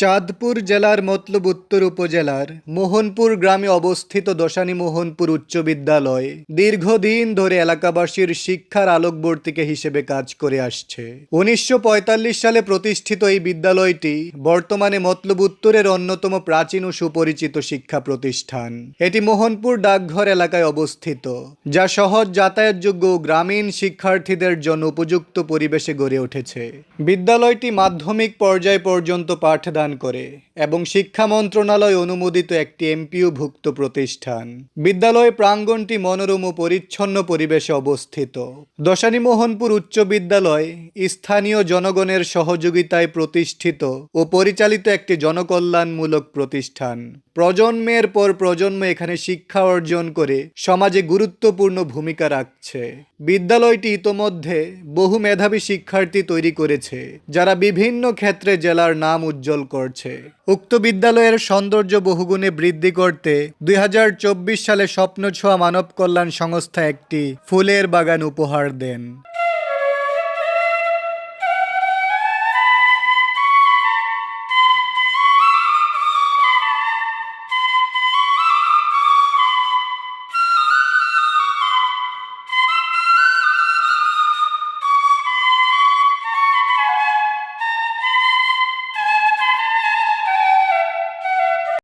চাঁদপুর জেলার মতলব উত্তর উপজেলার মোহনপুর গ্রামে অবস্থিত দশানী মোহনপুর উচ্চ বিদ্যালয় দীর্ঘদিন ধরে এলাকাবাসীর শিক্ষার আলোকবর্তিকা হিসেবে কাজ করে আসছে। ১৯৪৫ সালে প্রতিষ্ঠিত এই বিদ্যালয়টি বর্তমানে মতলব উত্তরের অন্যতম প্রাচীন ও সুপরিচিত শিক্ষা প্রতিষ্ঠান। এটি মোহনপুর ডাকঘর এলাকায় অবস্থিত, যা সহজ যাতায়াতযোগ্য ও গ্রামীণ শিক্ষার্থীদের জন্য উপযুক্ত পরিবেশে গড়ে উঠেছে। বিদ্যালয়টি মাধ্যমিক পর্যায় পর্যন্ত পাঠদান করে এবং শিক্ষা মন্ত্রণালয় অনুমোদিত একটি এমপিওভুক্ত প্রতিষ্ঠান। বিদ্যালয় প্রাঙ্গণটি মনোরম ও পরিচ্ছন্ন পরিবেশে অবস্থিত। দশানী মোহনপুর উচ্চ বিদ্যালয় স্থানীয় জনগণের সহযোগিতায় প্রতিষ্ঠিত ও পরিচালিত একটি জনকল্যাণমূলক প্রতিষ্ঠান। প্রজন্মের পর প্রজন্ম এখানে শিক্ষা অর্জন করে সমাজে গুরুত্বপূর্ণ ভূমিকা রাখছে। বিদ্যালয়টি ইতোমধ্যে বহু মেধাবী শিক্ষার্থী তৈরি করেছে, যারা বিভিন্ন ক্ষেত্রে জেলার নাম উজ্জ্বল করছে। উক্ত বিদ্যালয়ের সৌন্দর্য বহুগুণে বৃদ্ধি করতে ২০২৪ সালে স্বপ্ন ছোঁয়া মানব কল্যাণ সংস্থা একটি ফুলের বাগান উপহার দেন।